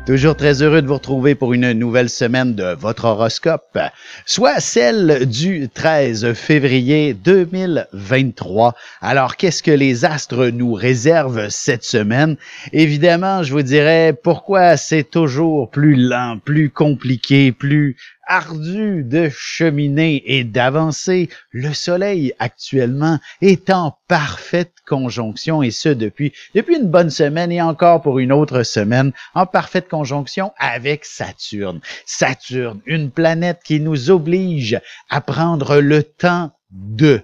Toujours très heureux de vous retrouver pour une nouvelle semaine de votre horoscope, soit celle du 13 février 2023. Alors, qu'est-ce que les astres nous réservent cette semaine? Évidemment, je vous dirais pourquoi c'est toujours plus lent, plus compliqué, plus ardu de cheminer et d'avancer. Le soleil actuellement est en parfaite conjonction et ce depuis une bonne semaine et encore pour une autre semaine en parfaite conjonction avec Saturne. Saturne, une planète qui nous oblige à prendre le temps de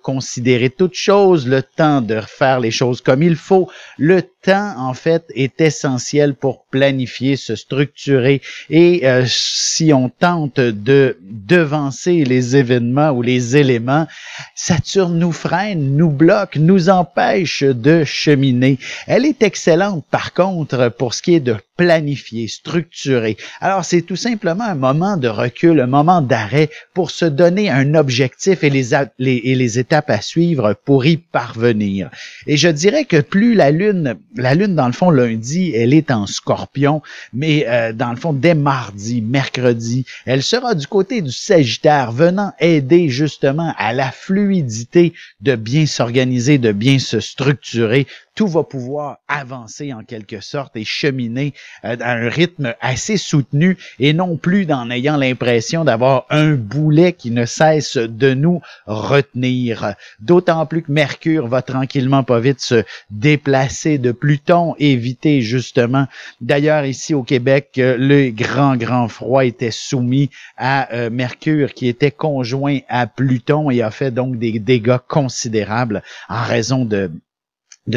considérer toutes choses, le temps de faire les choses comme il faut. Le temps, en fait, est essentiel pour planifier, se structurer et si on tente de devancer les événements ou les éléments, Saturne nous freine, nous bloque, nous empêche de cheminer. Elle est excellente, par contre, pour ce qui est de planifier, structurer. Alors, c'est tout simplement un moment de recul, un moment d'arrêt pour se donner un objectif et les étapes à suivre pour y parvenir. Et je dirais que plus la Lune, dans le fond, lundi, elle est en Scorpion, mais dans le fond, dès mardi, mercredi, elle sera du côté du Sagittaire, venant aider justement à la fluidité de bien s'organiser, de bien se structurer. Tout va pouvoir avancer en quelque sorte et cheminer à un rythme assez soutenu et non plus en ayant l'impression d'avoir un boulet qui ne cesse de nous retenir. D'autant plus que Mercure va tranquillement pas vite se déplacer de Pluton, éviter justement. D'ailleurs, ici au Québec, le grand froid était soumis à Mercure qui était conjoint à Pluton et a fait donc des dégâts considérables en raison de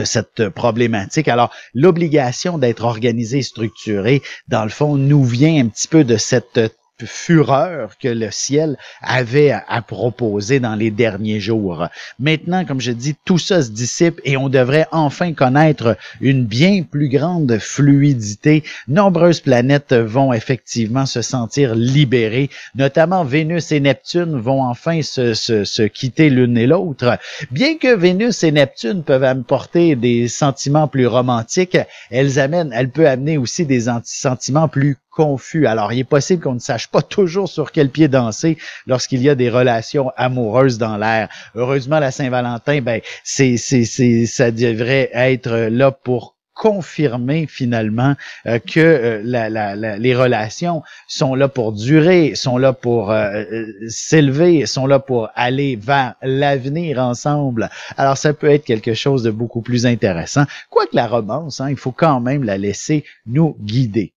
cette problématique. Alors, l'obligation d'être organisé et structuré, dans le fond, nous vient un petit peu de cette fureur que le ciel avait à proposer dans les derniers jours. Maintenant, comme je dis, tout ça se dissipe et on devrait enfin connaître une bien plus grande fluidité. Nombreuses planètes vont effectivement se sentir libérées, notamment Vénus et Neptune vont enfin se quitter l'une et l'autre. Bien que Vénus et Neptune peuvent apporter des sentiments plus romantiques, elle peut amener aussi des sentiments plus confus. Alors, il est possible qu'on ne sache pas toujours sur quel pied danser lorsqu'il y a des relations amoureuses dans l'air. Heureusement, la Saint-Valentin, ça devrait être là pour confirmer finalement que les relations sont là pour durer, sont là pour s'élever, sont là pour aller vers l'avenir ensemble. Alors, ça peut être quelque chose de beaucoup plus intéressant. Quoique la romance, il faut quand même la laisser nous guider.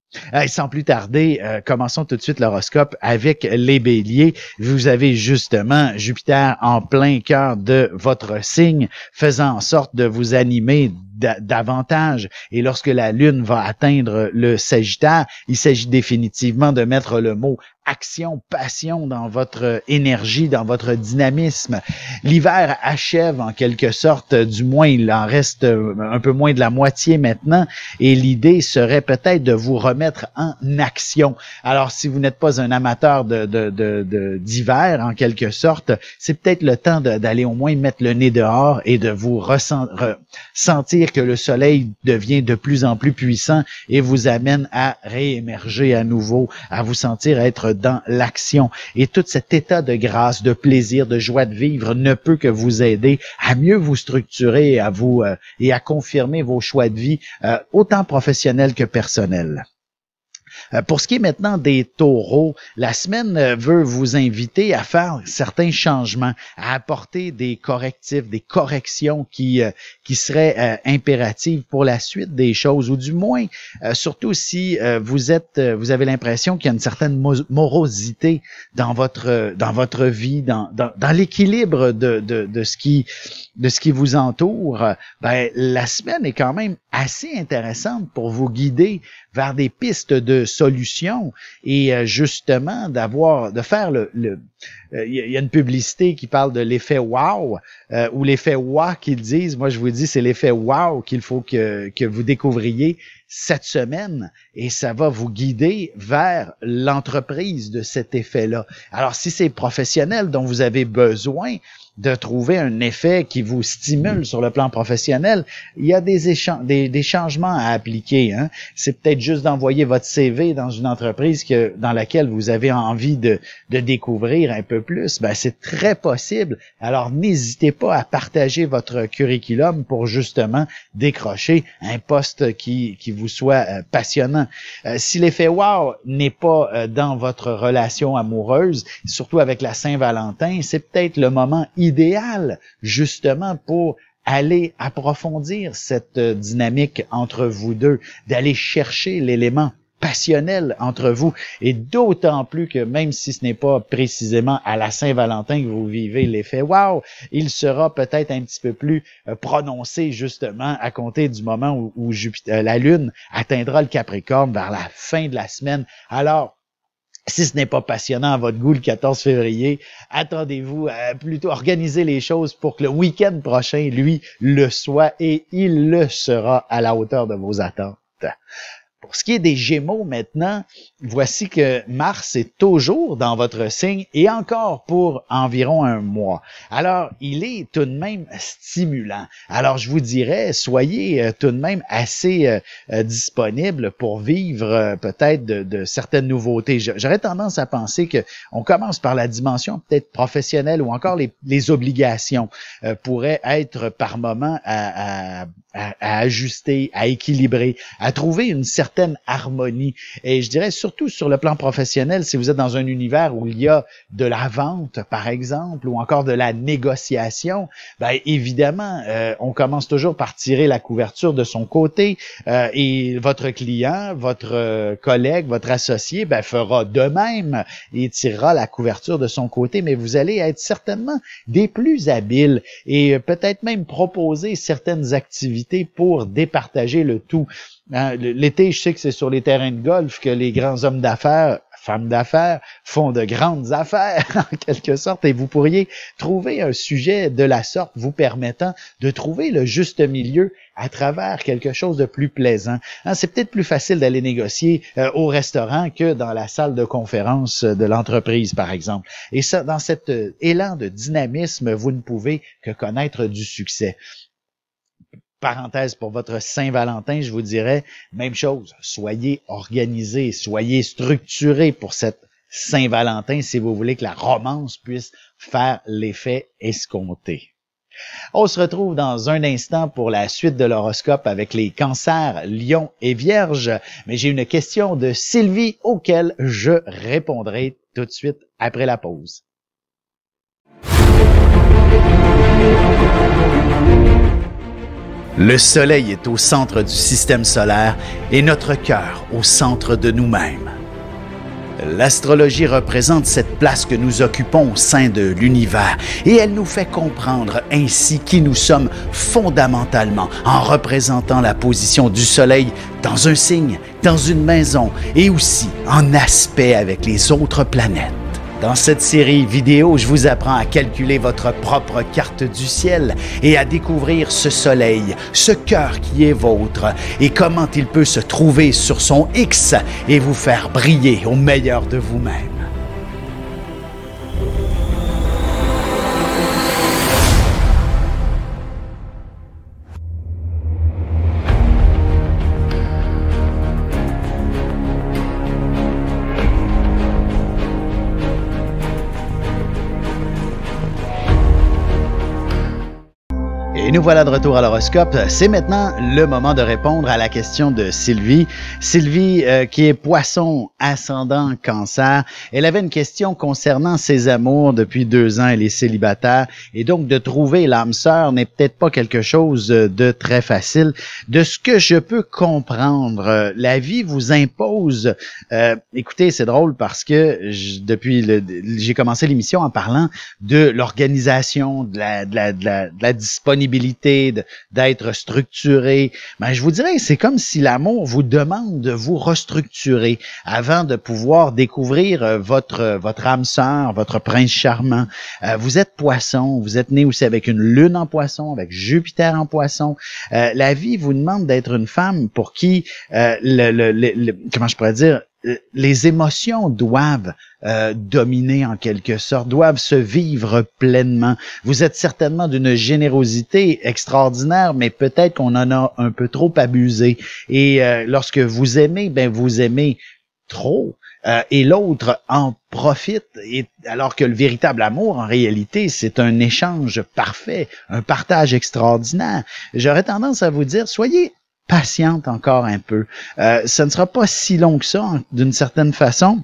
Sans plus tarder, commençons tout de suite l'horoscope avec les béliers. Vous avez justement Jupiter en plein cœur de votre signe, faisant en sorte de vous animer davantage. Et lorsque la Lune va atteindre le Sagittaire, il s'agit définitivement de mettre le mot action, passion dans votre énergie, dans votre dynamisme. L'hiver achève en quelque sorte, du moins il en reste un peu moins de la moitié maintenant, et l'idée serait peut-être de vous remettre en action. Alors si vous n'êtes pas un amateur d'hiver en quelque sorte, c'est peut-être le temps d'aller au moins mettre le nez dehors et de vous sentir que le soleil devient de plus en plus puissant et vous amène à réémerger à nouveau, à vous sentir être dans l'action. Et tout cet état de grâce, de plaisir, de joie de vivre ne peut que vous aider à mieux vous structurer et à confirmer vos choix de vie, autant professionnels que personnels. Pour ce qui est maintenant des taureaux, la semaine veut vous inviter à faire certains changements, à apporter des correctifs, des corrections qui seraient impératives pour la suite des choses, ou du moins, surtout si vous avez l'impression qu'il y a une certaine morosité dans votre vie, dans l'équilibre de ce qui vous entoure. La semaine est quand même assez intéressante pour vous guider vers des pistes de solutions et justement de faire il y a une publicité qui parle de l'effet wow ou l'effet wow qu'ils disent. Moi, je vous dis, c'est l'effet wow qu'il faut que vous découvriez cette semaine et ça va vous guider vers l'entreprise de cet effet-là. Alors, si c'est professionnel dont vous avez besoin, de trouver un effet qui vous stimule sur le plan professionnel, il y a des changements à appliquer. Hein. C'est peut-être juste d'envoyer votre CV dans une entreprise dans laquelle vous avez envie de découvrir un peu plus. Ben, c'est très possible. Alors, n'hésitez pas à partager votre curriculum pour justement décrocher un poste qui vous soit passionnant. Si l'effet wow n'est pas dans votre relation amoureuse, surtout avec la Saint-Valentin, c'est peut-être le moment idéal justement pour aller approfondir cette dynamique entre vous deux, d'aller chercher l'élément passionnel entre vous, et d'autant plus que même si ce n'est pas précisément à la Saint-Valentin que vous vivez l'effet wow, il sera peut-être un petit peu plus prononcé justement à compter du moment où la Lune atteindra le Capricorne vers la fin de la semaine. Alors, si ce n'est pas passionnant à votre goût le 14 février, attendez-vous à plutôt organiser les choses pour que le week-end prochain, lui, le soit, et il le sera à la hauteur de vos attentes. Pour ce qui est des Gémeaux maintenant, voici que Mars est toujours dans votre signe et encore pour environ un mois. Alors, il est tout de même stimulant. Alors, je vous dirais, soyez tout de même assez disponible pour vivre peut-être de certaines nouveautés. J'aurais tendance à penser que on commence par la dimension peut-être professionnelle ou encore les obligations pourraient être par moment à ajuster, à équilibrer, à trouver une certaine harmonie. Et je dirais surtout sur le plan professionnel, si vous êtes dans un univers où il y a de la vente, par exemple, ou encore de la négociation, ben évidemment, on commence toujours par tirer la couverture de son côté et votre client, votre collègue, votre associé, ben fera de même et tirera la couverture de son côté, mais vous allez être certainement des plus habiles et peut-être même proposer certaines activités pour départager le tout. L'été, je sais que c'est sur les terrains de golf que les grands hommes d'affaires, femmes d'affaires, font de grandes affaires, en quelque sorte, et vous pourriez trouver un sujet de la sorte vous permettant de trouver le juste milieu à travers quelque chose de plus plaisant. C'est peut-être plus facile d'aller négocier au restaurant que dans la salle de conférence de l'entreprise, par exemple. Et ça, dans cet élan de dynamisme, vous ne pouvez que connaître du succès. Parenthèse pour votre Saint-Valentin, je vous dirais, même chose, soyez organisés, soyez structurés pour cette Saint-Valentin si vous voulez que la romance puisse faire l'effet escompté. On se retrouve dans un instant pour la suite de l'horoscope avec les cancers, lions et vierges, mais j'ai une question de Sylvie auquel je répondrai tout de suite après la pause. Le soleil est au centre du système solaire et notre cœur au centre de nous-mêmes. L'astrologie représente cette place que nous occupons au sein de l'univers et elle nous fait comprendre ainsi qui nous sommes fondamentalement en représentant la position du soleil dans un signe, dans une maison et aussi en aspect avec les autres planètes. Dans cette série vidéo, je vous apprends à calculer votre propre carte du ciel et à découvrir ce soleil, ce cœur qui est vôtre et comment il peut se trouver sur son X et vous faire briller au meilleur de vous-même. Et nous voilà de retour à l'horoscope. C'est maintenant le moment de répondre à la question de Sylvie. Sylvie, qui est poisson ascendant cancer, elle avait une question concernant ses amours depuis 2 ans. Elle est célibataire et donc de trouver l'âme sœur n'est peut-être pas quelque chose de très facile. De ce que je peux comprendre, la vie vous impose. Écoutez, c'est drôle parce que j'ai commencé l'émission en parlant de l'organisation, de la disponibilité, d'être structuré. Ben, je vous dirais, c'est comme si l'amour vous demande de vous restructurer avant de pouvoir découvrir votre âme sœur, votre prince charmant. Vous êtes poisson, vous êtes né aussi avec une lune en poisson, avec Jupiter en poisson. La vie vous demande d'être une femme pour qui comment je pourrais dire, les émotions doivent dominer en quelque sorte, doivent se vivre pleinement. Vous êtes certainement d'une générosité extraordinaire, mais peut-être qu'on en a un peu trop abusé. Et lorsque vous aimez, ben vous aimez trop. Et l'autre en profite, et alors que le véritable amour, en réalité, c'est un échange parfait, un partage extraordinaire. J'aurais tendance à vous dire, soyez patiente encore un peu. Ce ne sera pas si long que ça, d'une certaine façon.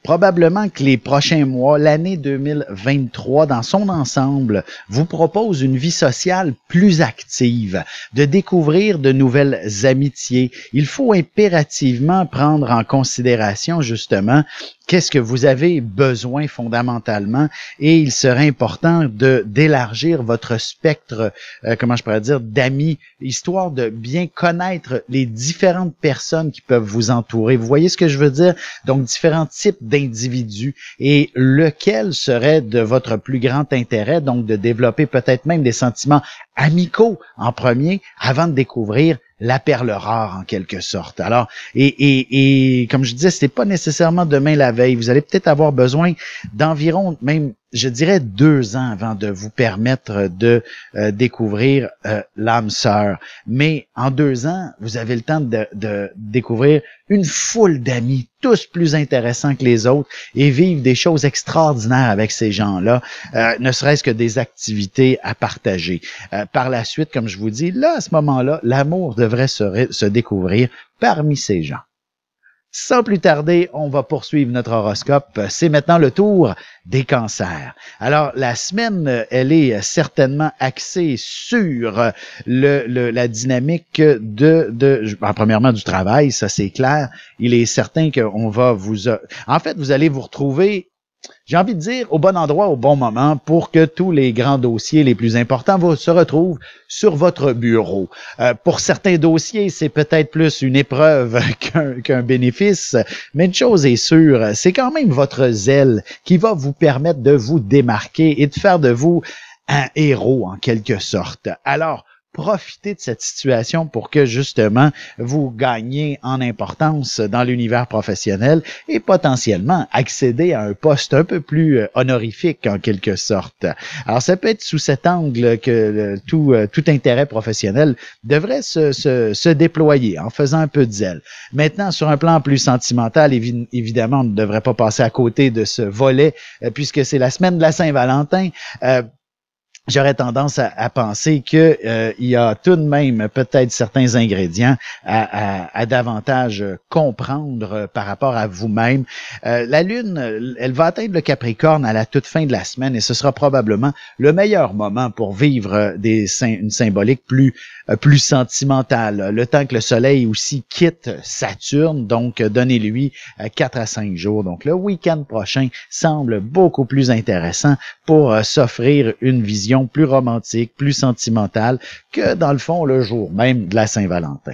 Probablement que les prochains mois, l'année 2023 dans son ensemble, vous propose une vie sociale plus active, de découvrir de nouvelles amitiés. Il faut impérativement prendre en considération justement qu'est-ce que vous avez besoin fondamentalement, et il serait important d'élargir votre spectre, comment je pourrais dire, d'amis, histoire de bien connaître les différentes personnes qui peuvent vous entourer. Vous voyez ce que je veux dire? Donc, différents types d'individus, et lequel serait de votre plus grand intérêt, donc de développer peut-être même des sentiments amicaux en premier, avant de découvrir la perle rare en quelque sorte. Alors, et comme je disais, c'est pas nécessairement demain la veille. Vous allez peut-être avoir besoin d'environ, même, je dirais 2 ans avant de vous permettre de découvrir l'âme sœur. Mais en 2 ans, vous avez le temps de découvrir une foule d'amis, tous plus intéressants que les autres, et vivre des choses extraordinaires avec ces gens-là, ne serait-ce que des activités à partager. Par la suite, comme je vous dis, là, à ce moment-là, l'amour devrait se découvrir parmi ces gens. Sans plus tarder, on va poursuivre notre horoscope. C'est maintenant le tour des cancers. Alors, la semaine, elle est certainement axée sur la dynamique premièrement du travail, ça c'est clair. Il est certain qu'on va en fait, vous allez vous retrouver, j'ai envie de dire, au bon endroit, au bon moment, pour que tous les grands dossiers les plus importants se retrouvent sur votre bureau. Pour certains dossiers, c'est peut-être plus une épreuve qu'un bénéfice, mais une chose est sûre, c'est quand même votre zèle qui va vous permettre de vous démarquer et de faire de vous un héros en quelque sorte. Alors, profitez de cette situation pour que, justement, vous gagniez en importance dans l'univers professionnel et potentiellement accéder à un poste un peu plus honorifique, en quelque sorte. Alors, ça peut être sous cet angle que tout intérêt professionnel devrait se déployer en faisant un peu de zèle. Maintenant, sur un plan plus sentimental, évidemment, on ne devrait pas passer à côté de ce volet, puisque c'est la semaine de la Saint-Valentin. J'aurais tendance à penser que il y a tout de même peut-être certains ingrédients à davantage comprendre par rapport à vous-même. La Lune, elle va atteindre le Capricorne à la toute fin de la semaine, et ce sera probablement le meilleur moment pour vivre une symbolique plus sentimentale. Le temps que le Soleil aussi quitte Saturne, donc donnez-lui 4 à 5 jours. Donc le week-end prochain semble beaucoup plus intéressant pour s'offrir une vision plus romantique, plus sentimentale que, dans le fond, le jour même de la Saint-Valentin.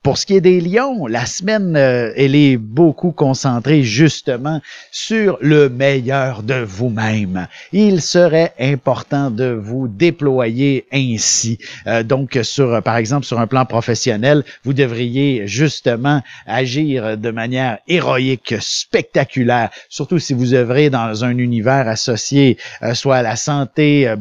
Pour ce qui est des lions, la semaine, elle est beaucoup concentrée justement sur le meilleur de vous-même. Il serait important de vous déployer ainsi. Donc, par exemple, sur un plan professionnel, vous devriez justement agir de manière héroïque, spectaculaire, surtout si vous œuvrez dans un univers associé soit à la santé,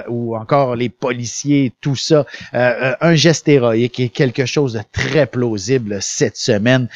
ou encore les policiers, tout ça. Un geste héroïque est quelque chose de très plausible cette semaine.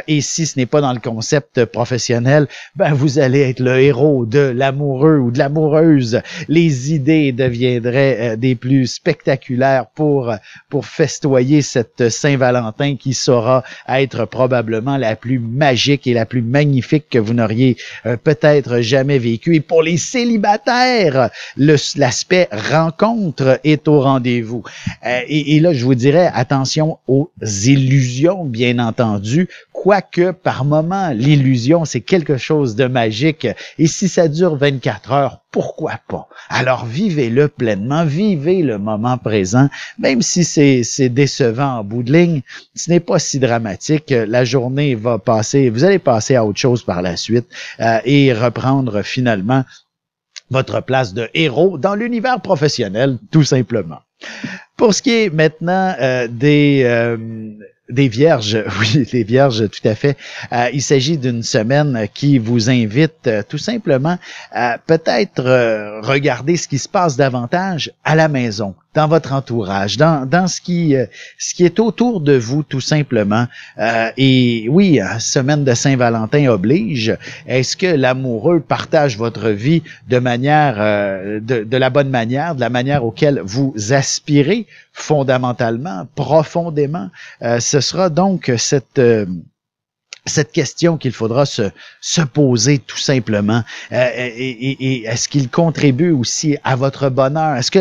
Et si ce n'est pas dans le concept professionnel, vous allez être le héros de l'amoureux ou de l'amoureuse. Les idées deviendraient des plus spectaculaires pour festoyer cette Saint-Valentin qui saura être probablement la plus magique et la plus magnifique que vous n'auriez peut-être jamais vécue. Et pour les célibataires, l'aspect rencontre est au rendez-vous. Et là, je vous dirais, attention aux illusions, bien entendu, quoique par moment, l'illusion, c'est quelque chose de magique. Et si ça dure 24 heures, pourquoi pas? Alors, vivez-le pleinement, vivez le moment présent, même si c'est décevant en bout de ligne, ce n'est pas si dramatique. La journée va passer, vous allez passer à autre chose par la suite et reprendre finalement votre place de héros dans l'univers professionnel, tout simplement. Pour ce qui est maintenant Des vierges, oui, les vierges, tout à fait. Il s'agit d'une semaine qui vous invite tout simplement à peut-être regarder ce qui se passe davantage à la maison, dans votre entourage, dans ce qui est autour de vous, tout simplement. Et oui, semaine de Saint-Valentin oblige. Est-ce que l'amoureux partage votre vie de manière, de la bonne manière, de la manière auquel vous aspirez fondamentalement, profondément? Ce sera donc cette question qu'il faudra se poser tout simplement. Et est-ce qu'il contribue aussi à votre bonheur? Est-ce que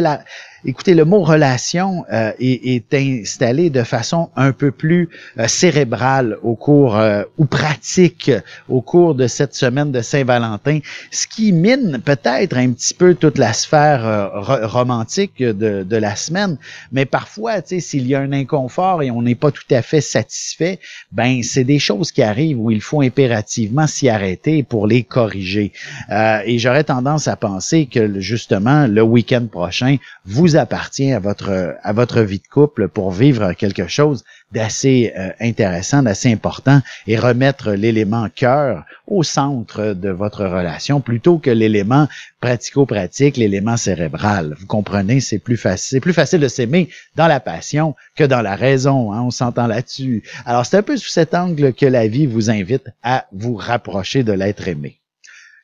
écoutez, le mot relation est installé de façon un peu plus cérébrale au cours ou pratique au cours de cette semaine de Saint-Valentin, ce qui mine peut-être un petit peu toute la sphère romantique de la semaine. Mais parfois, tu sais, s'il y a un inconfort et on n'est pas tout à fait satisfait, ben c'est des choses qui arrivent où il faut impérativement s'y arrêter pour les corriger. Et j'aurais tendance à penser que justement le week-end prochain vous appartient à votre vie de couple pour vivre quelque chose d'assez intéressant, d'assez important et remettre l'élément cœur au centre de votre relation plutôt que l'élément pratico-pratique, l'élément cérébral. Vous comprenez, c'est plus facile de s'aimer dans la passion que dans la raison, hein, on s'entend là-dessus. Alors c'est un peu sous cet angle que la vie vous invite à vous rapprocher de l'être aimé.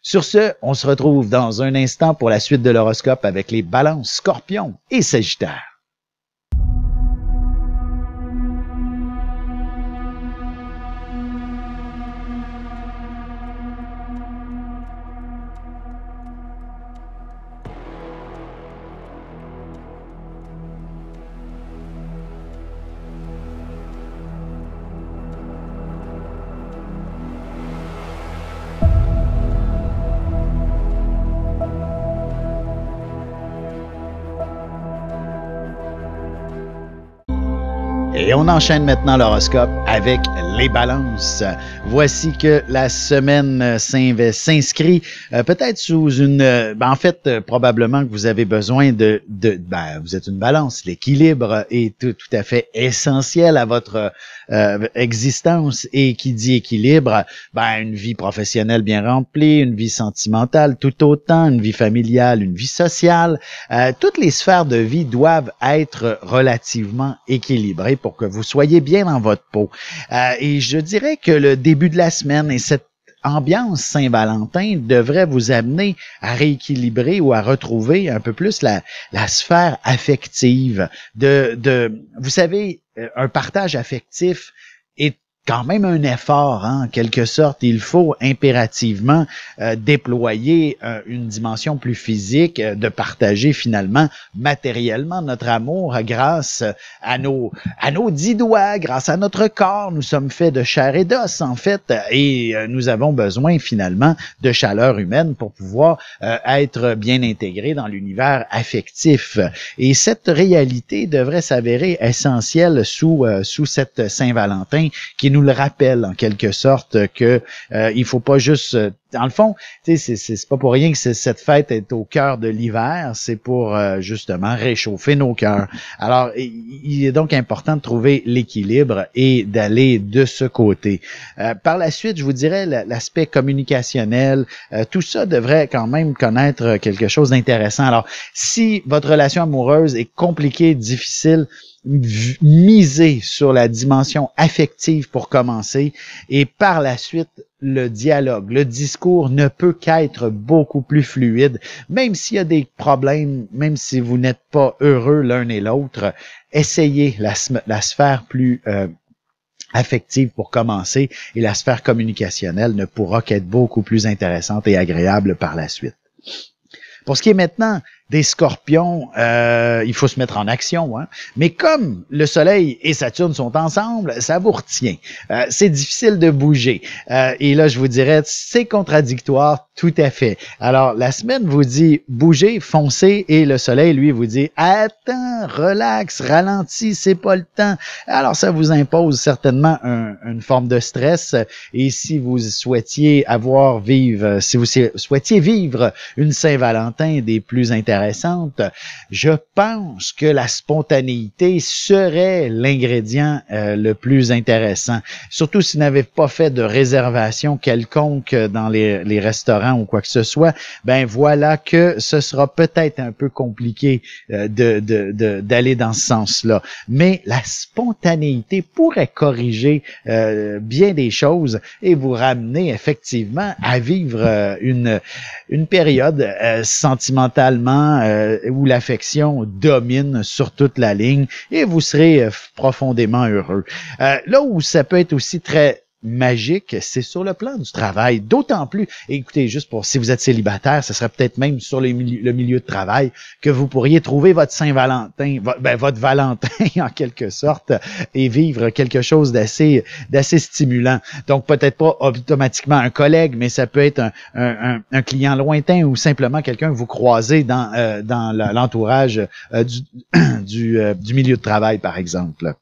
Sur ce, on se retrouve dans un instant pour la suite de l'horoscope avec les balances, scorpions et sagittaires. Et on enchaîne maintenant l'horoscope avec les balances. Voici que la semaine s'inscrit peut-être sous une... probablement que vous avez besoin vous êtes une balance. L'équilibre est tout à fait essentiel à votre existence. Et qui dit équilibre, une vie professionnelle bien remplie, une vie sentimentale tout autant, une vie familiale, une vie sociale. Toutes les sphères de vie doivent être relativement équilibrées pour que vous soyez bien dans votre peau. Et je dirais que le début de la semaine et cette ambiance Saint-Valentin devrait vous amener à rééquilibrer ou à retrouver un peu plus la sphère affective. Vous savez, un partage affectif est quand même un effort, hein, en quelque sorte. Il faut impérativement déployer une dimension plus physique, de partager finalement matériellement notre amour grâce à nos 10 doigts, grâce à notre corps. Nous sommes faits de chair et d'os, en fait, et nous avons besoin finalement de chaleur humaine pour pouvoir être bien intégrés dans l'univers affectif. Et cette réalité devrait s'avérer essentielle sous cette Saint-Valentin qui nous le rappelle en quelque sorte que il faut pas juste dans le fond, tu sais, c'est pas pour rien que cette fête est au cœur de l'hiver, c'est pour justement réchauffer nos cœurs. Alors, il est donc important de trouver l'équilibre et d'aller de ce côté. Par la suite, je vous dirais l'aspect communicationnel, tout ça devrait quand même connaître quelque chose d'intéressant. Alors, si votre relation amoureuse est compliquée, difficile, misez sur la dimension affective pour commencer et par la suite, le dialogue, le discours ne peut qu'être beaucoup plus fluide, même s'il y a des problèmes, même si vous n'êtes pas heureux l'un et l'autre, essayez la sphère plus affective pour commencer et la sphère communicationnelle ne pourra qu'être beaucoup plus intéressante et agréable par la suite. Pour ce qui est maintenant des scorpions, il faut se mettre en action, hein? Mais comme le Soleil et Saturne sont ensemble, ça vous retient. C'est difficile de bouger. Et là, je vous dirais, c'est contradictoire, tout à fait. Alors, la semaine vous dit bougez, foncez, et le Soleil, lui, vous dit attends, relax, ralentis, c'est pas le temps. Alors, ça vous impose certainement une forme de stress. Et si vous souhaitiez vivre une Saint-Valentin des plus intéressantes, intéressantes, je pense que la spontanéité serait l'ingrédient le plus intéressant. Surtout si vous n'avez pas fait de réservation quelconque dans les restaurants ou quoi que ce soit, ben voilà que ce sera peut-être un peu compliqué d'aller dans ce sens-là. Mais la spontanéité pourrait corriger bien des choses et vous ramener effectivement à vivre une période sentimentalement où l'affection domine sur toute la ligne et vous serez profondément heureux. Là où ça peut être aussi très magique, c'est sur le plan du travail. D'autant plus, écoutez, juste pour si vous êtes célibataire, ce serait peut-être même sur le milieu de travail que vous pourriez trouver votre Saint-Valentin, votre Valentin en quelque sorte, et vivre quelque chose d'assez stimulant. Donc peut-être pas automatiquement un collègue, mais ça peut être un client lointain ou simplement quelqu'un que vous croisez dans l'entourage du milieu de travail, par exemple.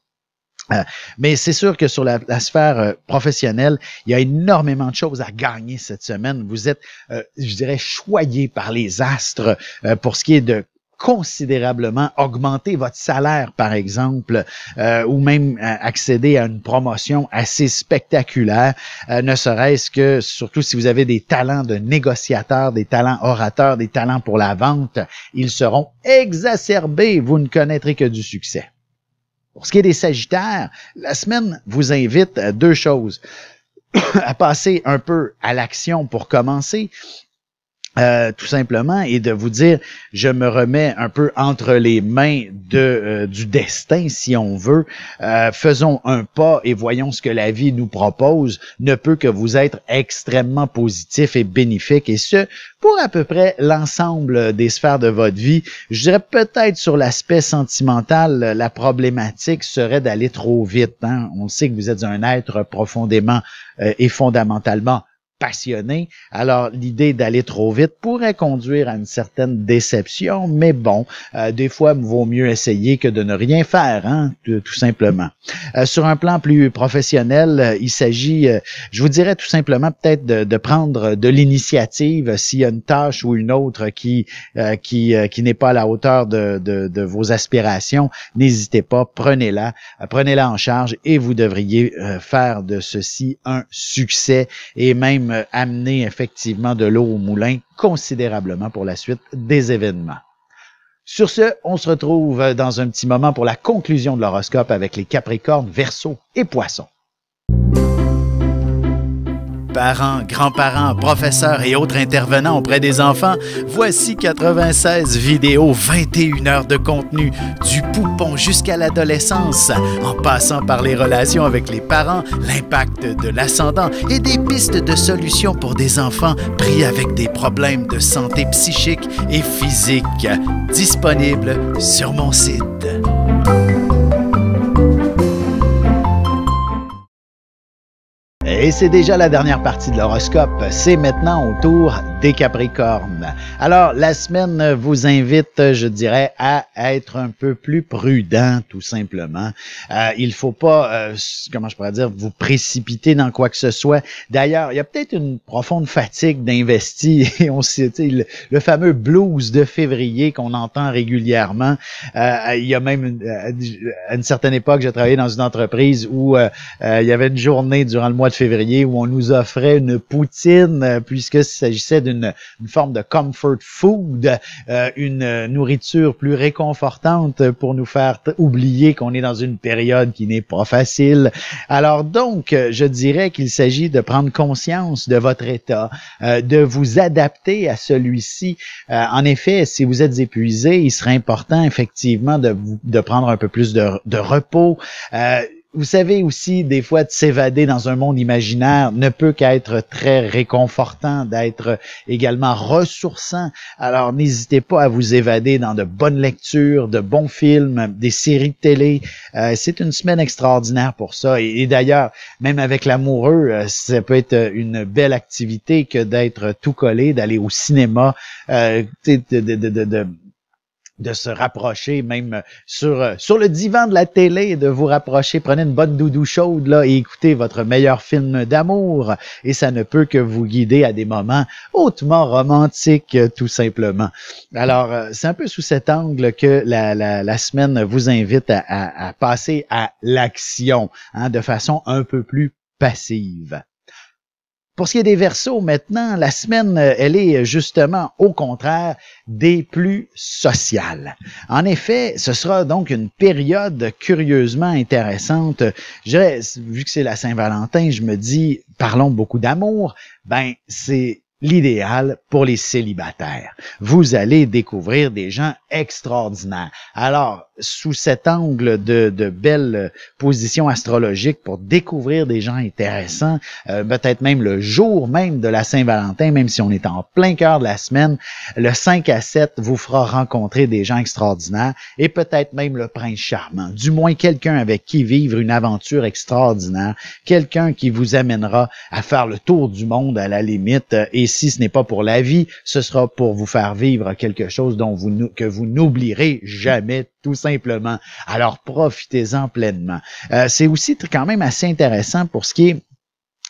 Mais c'est sûr que sur la sphère professionnelle, il y a énormément de choses à gagner cette semaine. Vous êtes, je dirais, choyé par les astres pour ce qui est de considérablement augmenter votre salaire, par exemple, ou même accéder à une promotion assez spectaculaire, ne serait-ce que, surtout si vous avez des talents de négociateur, des talents orateurs, des talents pour la vente, ils seront exacerbés. Vous ne connaîtrez que du succès. Pour ce qui est des Sagittaires, la semaine vous invite à deux choses. À passer un peu à l'action pour commencer, tout simplement, et de vous dire, je me remets un peu entre les mains du destin, si on veut. Faisons un pas et voyons ce que la vie nous propose. Ne peut que vous être extrêmement positif et bénéfique, et ce, pour à peu près l'ensemble des sphères de votre vie. Je dirais peut-être sur l'aspect sentimental, la problématique serait d'aller trop vite. Hein? On sait que vous êtes un être profondément et fondamentalement passionné. Alors, l'idée d'aller trop vite pourrait conduire à une certaine déception, mais bon, des fois, il vaut mieux essayer que de ne rien faire, hein, tout simplement. Sur un plan plus professionnel, il s'agit, je vous dirais tout simplement peut-être de prendre de l'initiative s'il y a une tâche ou une autre qui n'est pas à la hauteur de vos aspirations. N'hésitez pas, prenez-la en charge et vous devriez faire de ceci un succès et même amener effectivement de l'eau au moulin considérablement pour la suite des événements. Sur ce, on se retrouve dans un petit moment pour la conclusion de l'horoscope avec les Capricornes, Verseaux et Poissons. Parents, grands-parents, professeurs et autres intervenants auprès des enfants, voici 96 vidéos, 21 heures de contenu, du poupon jusqu'à l'adolescence, en passant par les relations avec les parents, l'impact de l'ascendant et des pistes de solutions pour des enfants pris avec des problèmes de santé psychique et physique. Disponible sur mon site. Et c'est déjà la dernière partie de l'horoscope. C'est maintenant au tour des Capricornes. Alors, la semaine vous invite, je dirais, à être un peu plus prudent, tout simplement. Il faut pas, comment je pourrais dire, vous précipiter dans quoi que ce soit. D'ailleurs, il y a peut-être une profonde fatigue d'investi. Et on sait, le fameux blues de février qu'on entend régulièrement. Il y a même, à une certaine époque, j'ai travaillé dans une entreprise où il y avait une journée durant le mois de février où on nous offrait une poutine, puisqu'il s'agissait d'une forme de comfort food, une nourriture plus réconfortante pour nous faire oublier qu'on est dans une période qui n'est pas facile. Alors donc, je dirais qu'il s'agit de prendre conscience de votre état, de vous adapter à celui-ci. En effet, si vous êtes épuisé, il serait important effectivement de prendre un peu plus de repos. Vous savez aussi, des fois, de s'évader dans un monde imaginaire ne peut qu'être très réconfortant, d'être également ressourçant. Alors, n'hésitez pas à vous évader dans de bonnes lectures, de bons films, des séries de télé. C'est une semaine extraordinaire pour ça. Et d'ailleurs, même avec l'amoureux, ça peut être une belle activité que d'être tout collé, d'aller au cinéma, de se rapprocher, même sur le divan de la télé, de vous rapprocher. Prenez une bonne doudou chaude là, et écoutez votre meilleur film d'amour. Et ça ne peut que vous guider à des moments hautement romantiques, tout simplement. Alors, c'est un peu sous cet angle que la semaine vous invite à passer à l'action, hein, de façon un peu plus passive. Pour ce qui est des Verseaux, maintenant, la semaine, elle est justement, au contraire, des plus sociales. En effet, ce sera donc une période curieusement intéressante. Je dirais, vu que c'est la Saint-Valentin, je me dis, parlons beaucoup d'amour, ben, c'est l'idéal pour les célibataires. Vous allez découvrir des gens extraordinaires. Alors, sous cet angle de belles positions astrologiques pour découvrir des gens intéressants, peut-être même le jour même de la Saint-Valentin, même si on est en plein cœur de la semaine, le 5 à 7 vous fera rencontrer des gens extraordinaires et peut-être même le prince charmant. Du moins quelqu'un avec qui vivre une aventure extraordinaire, quelqu'un qui vous amènera à faire le tour du monde à la limite, et si ce n'est pas pour la vie, ce sera pour vous faire vivre quelque chose que vous n'oublierez jamais, tout simplement. Alors, profitez-en pleinement. C'est aussi quand même assez intéressant pour ce qui est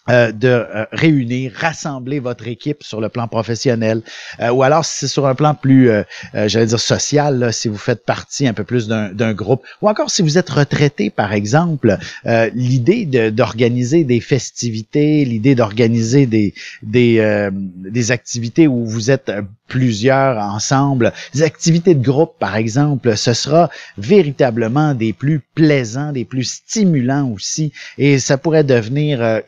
de réunir, rassembler votre équipe sur le plan professionnel, ou alors si c'est sur un plan plus, j'allais dire social, là, si vous faites partie un peu plus d'un groupe, ou encore si vous êtes retraité, par exemple, l'idée d'organiser des festivités, l'idée d'organiser des activités où vous êtes plusieurs ensemble, des activités de groupe, par exemple, ce sera véritablement des plus plaisants, des plus stimulants aussi, et ça pourrait devenir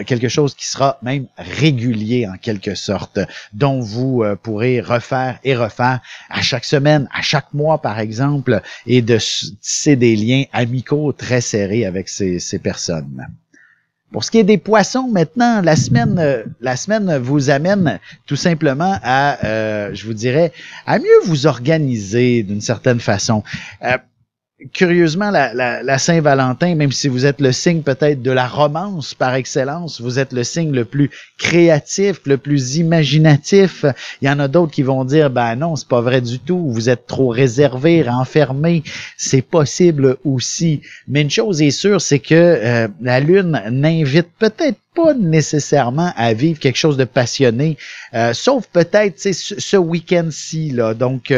quelque chose qui sera même régulier en quelque sorte, dont vous pourrez refaire et refaire à chaque semaine, à chaque mois, par exemple, et de tisser des liens amicaux très serrés avec ces personnes. Pour ce qui est des poissons, maintenant, la semaine vous amène tout simplement à, je vous dirais, à mieux vous organiser d'une certaine façon. Curieusement, la Saint-Valentin, même si vous êtes le signe peut-être de la romance par excellence, vous êtes le signe le plus créatif, le plus imaginatif. Il y en a d'autres qui vont dire, ben non, c'est pas vrai du tout, vous êtes trop réservé, renfermé. C'est possible aussi. Mais une chose est sûre, c'est que la Lune n'invite peut-être pas nécessairement à vivre quelque chose de passionné, sauf peut-être ce week-end-ci, là, donc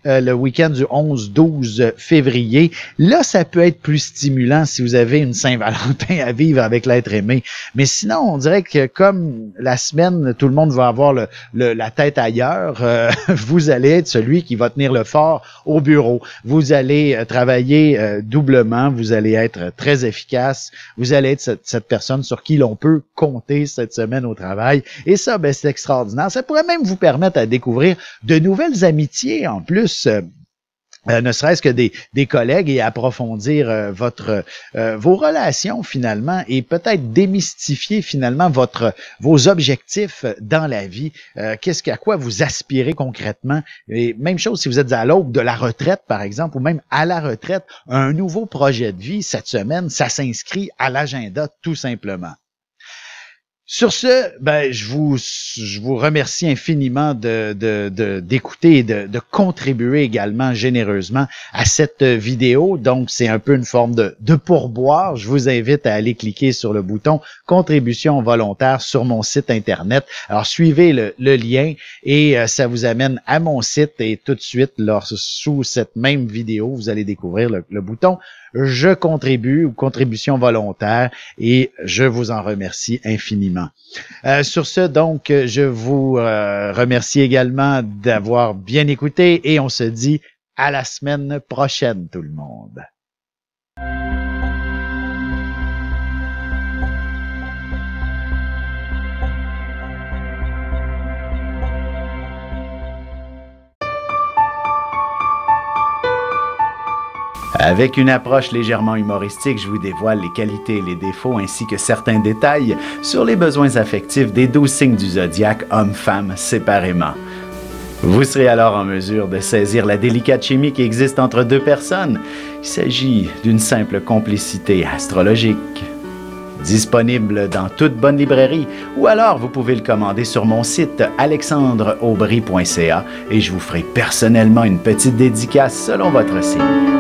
le week-end du 11-12 février. Là, ça peut être plus stimulant si vous avez une Saint-Valentin à vivre avec l'être aimé. Mais sinon, on dirait que comme la semaine, tout le monde va avoir la tête ailleurs, vous allez être celui qui va tenir le fort au bureau. Vous allez travailler doublement, vous allez être très efficace, vous allez être cette personne sur qui l'on peut compter cette semaine au travail. Et ça, ben, c'est extraordinaire. Ça pourrait même vous permettre à découvrir de nouvelles amitiés en plus. Ne serait-ce que des collègues et approfondir vos relations finalement et peut-être démystifier finalement vos objectifs dans la vie. À quoi vous aspirez concrètement. Et même chose si vous êtes à l'aube de la retraite par exemple ou même à la retraite, un nouveau projet de vie cette semaine, ça s'inscrit à l'agenda tout simplement. Sur ce, ben, je vous remercie infiniment d'écouter et de contribuer également généreusement à cette vidéo. Donc, c'est un peu une forme de pourboire. Je vous invite à aller cliquer sur le bouton contribution volontaire sur mon site Internet. Alors, suivez le lien et ça vous amène à mon site et tout de suite, sous cette même vidéo, vous allez découvrir le bouton je contribue ou contribution volontaire et je vous en remercie infiniment. Sur ce, donc, je vous remercie également d'avoir bien écouté et on se dit à la semaine prochaine, tout le monde. Avec une approche légèrement humoristique, je vous dévoile les qualités et les défauts ainsi que certains détails sur les besoins affectifs des 12 signes du zodiaque, hommes-femmes, séparément. Vous serez alors en mesure de saisir la délicate chimie qui existe entre deux personnes. Il s'agit d'une simple complicité astrologique. disponible dans toute bonne librairie, ou alors vous pouvez le commander sur mon site alexandreaubry.ca et je vous ferai personnellement une petite dédicace selon votre signe.